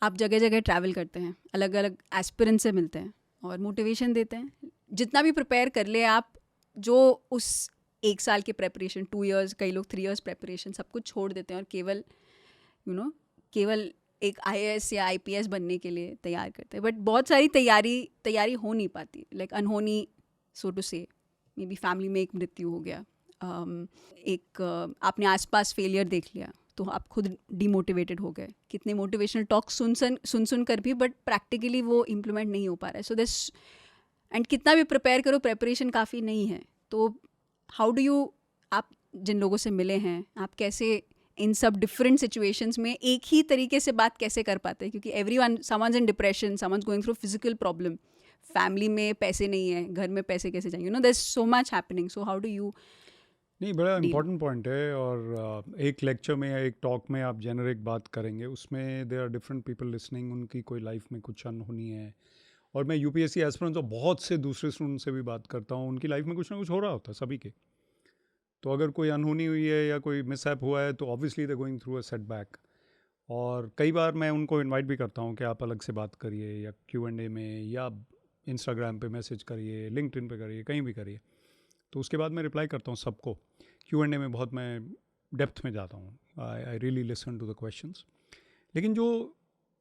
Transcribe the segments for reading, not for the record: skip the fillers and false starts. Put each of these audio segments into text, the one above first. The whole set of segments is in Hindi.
आप जगह जगह ट्रैवल करते हैं, अलग अलग एस्पिरेंट से मिलते हैं और मोटिवेशन देते हैं। जितना भी प्रिपेयर कर ले आप, जो उस 1 साल की प्रेपरेशन, 2 years, कई लोग 3 years प्रेपरेशन सब कुछ छोड़ देते हैं और केवल केवल एक IAS या IPS बनने के लिए तैयार करते हैं। बट बहुत सारी तैयारी हो नहीं पाती, लाइक अनहोनी, सो टू से। मे बी फैमिली में एक मृत्यु हो गया, आपने आसपास फेलियर देख लिया तो आप खुद डिमोटिवेटेड हो गए। कितने मोटिवेशनल टॉक सुन कर भी, बट प्रैक्टिकली वो इम्प्लीमेंट नहीं हो पा रहा है। सो दिस, एंड कितना भी प्रिपेयर करो, प्रेपरेशन काफ़ी नहीं है। तो हाउ डू यू, आप जिन लोगों से मिले हैं, आप कैसे इन सब डिफरेंट सिचुएशंस में एक ही तरीके से बात कैसे कर पाते हैं? क्योंकि everyone, someone's in depression, someone's going through physical problem, family में पैसे नहीं है, घर में पैसे कैसे चाहिए, there is so much happening. So how do you नहीं, बड़ा डील? इम्पोर्टेंट पॉइंट है। और एक लेक्चर में या एक टॉक में आप जेनरिक बात करेंगे, उसमें there are different people listening, उनकी कोई लाइफ में कुछ अनहोनी है। और मैं यूपीएससी एस्पिरेंट्स और बहुत से दूसरे स्टूडेंट से भी बात करता हूँ, उनकी लाइफ में कुछ ना कुछ हो रहा होता है सभी के। तो अगर कोई अनहोनी हुई है या कोई मिसहैप हुआ है तो obviously they going through a setback. और कई बार मैं उनको इनवाइट भी करता हूँ कि आप अलग से बात करिए, या Q&A में, या इंस्टाग्राम पे मैसेज करिए, लिंक्डइन पे करिए, कहीं भी करिए। तो उसके बाद मैं रिप्लाई करता हूँ सबको। Q&A में बहुत मैं डेप्थ में जाता हूँ, I really listen to the questions. लेकिन जो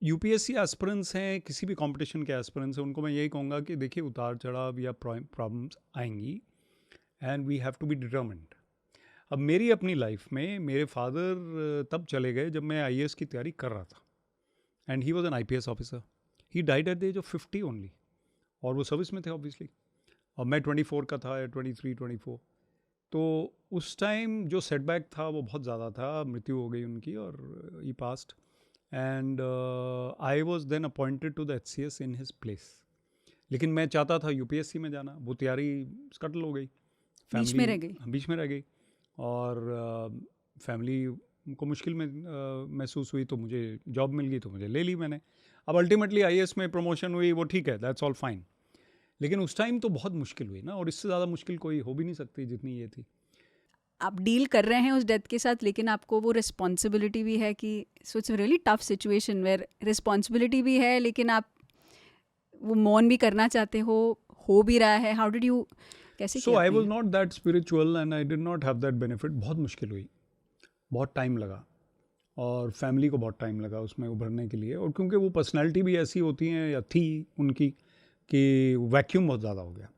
यूपीएससी एस्पिरेंट्स हैं, किसी भी कंपटीशन के एस्पिरेंट्स हैं, उनको मैं यही कहूँगा कि देखिए, उतार चढ़ाव या प्रॉब्लम्स आएंगी, and we have to be determined. अब मेरी अपनी लाइफ में मेरे फादर तब चले गए जब मैं IAS की तैयारी कर रहा था, and he was an IPS officer. He died at the age of 50 only, और वो सर्विस में थे ऑब्वियसली। और मैं 24 का था, या 23, 24। तो उस टाइम जो सेटबैक था वो बहुत ज़्यादा था, मृत्यु हो गई उनकी और he passed. And I was then appointed to the HCS in his place. लेकिन मैं चाहता था UPSC में जाना, वो तैयारी स्कटल हो गई, बीच फैमिली में रह गई? बीच में रह गई। और फैमिली को मुश्किल में महसूस हुई, तो मुझे जॉब मिल गई, तो मुझे ले ली मैंने। अब अल्टीमेटली IAS में प्रमोशन हुई, वो ठीक है, दैट्स ऑल फाइन। लेकिन उस टाइम तो बहुत मुश्किल हुई ना, और इससे ज़्यादा मुश्किल कोई हो भी नहीं सकती जितनी ये थी। आप डील कर रहे हैं उस डेथ के साथ, लेकिन आपको वो रिस्पॉन्सिबिलिटी भी है कि, so it's really tough situation where responsibility भी है, लेकिन आप वो मौन भी करना चाहते हो भी रहा है। हाउ डिड यू, कैसे सो किया आई आपने वॉज ये? Not that spiritual, and I did not have that benefit. बहुत मुश्किल हुई, बहुत टाइम लगा, और फैमिली को बहुत टाइम लगा उसमें उभरने के लिए। और क्योंकि वो पर्सनैलिटी भी ऐसी होती हैं, या थी उनकी, कि वैक्यूम बहुत ज़्यादा हो गया।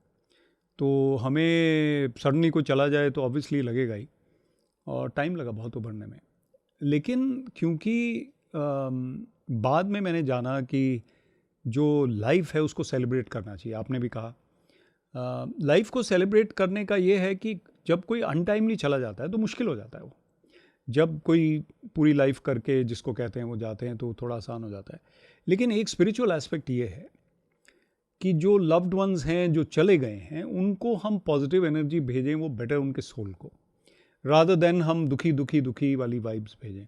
तो हमें सडनली कोई चला जाए तो ऑब्वियसली लगेगा ही, और टाइम लगा बहुत उभरने में। लेकिन क्योंकि बाद में मैंने जाना कि जो लाइफ है उसको सेलिब्रेट करना चाहिए। आपने भी कहा, लाइफ को सेलिब्रेट करने का ये है कि जब कोई अनटाइमली चला जाता है तो मुश्किल हो जाता है वो। जब कोई पूरी लाइफ करके, जिसको कहते हैं, वो जाते हैं तो थोड़ा आसान हो जाता है। लेकिन एक स्पिरिचुअल एस्पेक्ट ये है कि जो लव्ड वंस हैं, जो चले गए हैं, उनको हम पॉजिटिव एनर्जी भेजें, वो बेटर उनके सोल को, रादर देन हम दुखी दुखी दुखी वाली वाइब्स भेजें।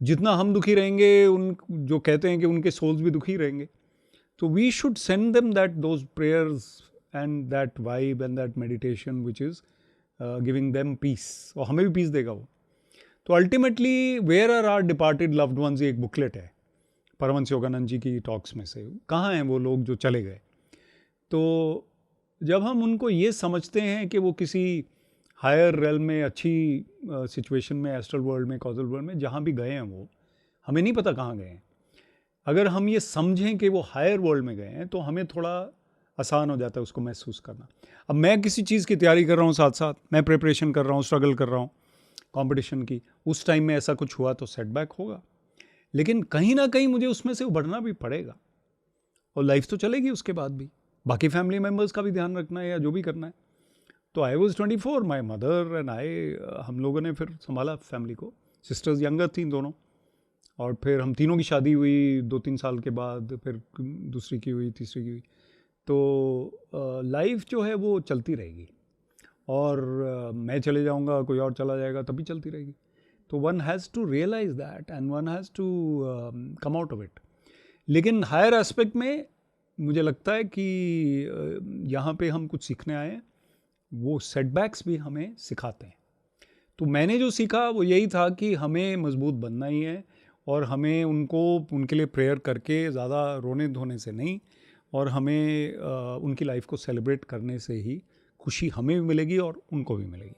जितना हम दुखी रहेंगे, उन जो कहते हैं कि उनके सोल्स भी दुखी रहेंगे। तो we should send them that those prayers and that vibe and that meditation which is giving them peace, और हमें भी पीस देगा वो। तो ultimately, where are our departed loved ones, एक बुकलेट है परमहंस योगानंद जी की टॉक्स में से, कहाँ हैं वो लोग जो चले गए। तो जब हम उनको ये समझते हैं कि वो किसी हायर रेल में, अच्छी सिचुएशन में, एस्ट्रल वर्ल्ड में, कॉजल वर्ल्ड में, जहाँ भी गए हैं, वो हमें नहीं पता कहाँ गए हैं। अगर हम ये समझें कि वो हायर वर्ल्ड में गए हैं, तो हमें थोड़ा आसान हो जाता है उसको महसूस करना। अब मैं किसी चीज़ की तैयारी कर रहा हूँ, साथ साथ मैं प्रिपरेशन कर रहा हूँ, स्ट्रगल कर रहा हूँ कंपटीशन की, उस टाइम में ऐसा कुछ हुआ तो सेटबैक होगा। लेकिन कहीं ना कहीं मुझे उसमें से उभरना भी पड़ेगा, और लाइफ तो चलेगी उसके बाद भी। बाकी फैमिली मेम्बर्स का भी ध्यान रखना है, या जो भी करना है। तो I was 24, my mother and I, हम लोगों ने फिर संभाला फैमिली को। सिस्टर्स यंगर थी दोनों, और फिर हम तीनों की शादी हुई 2-3 साल के बाद, फिर दूसरी की हुई, तीसरी की हुई। तो लाइफ जो है वो चलती रहेगी, और मैं चले जाऊंगा, कोई और चला जाएगा, तभी चलती रहेगी। तो one has to realise that, and one has to come out of it. लेकिन हायर एस्पेक्ट में मुझे लगता है कि यहाँ पे हम कुछ सीखने आए हैं, वो सेटबैक्स भी हमें सिखाते हैं। तो मैंने जो सीखा वो यही था कि हमें मजबूत बनना ही है, और हमें उनको उनके लिए प्रेयर करके ज़्यादा रोने धोने से नहीं, और हमें उनकी लाइफ को सेलिब्रेट करने से ही खुशी हमें भी मिलेगी और उनको भी मिलेगी।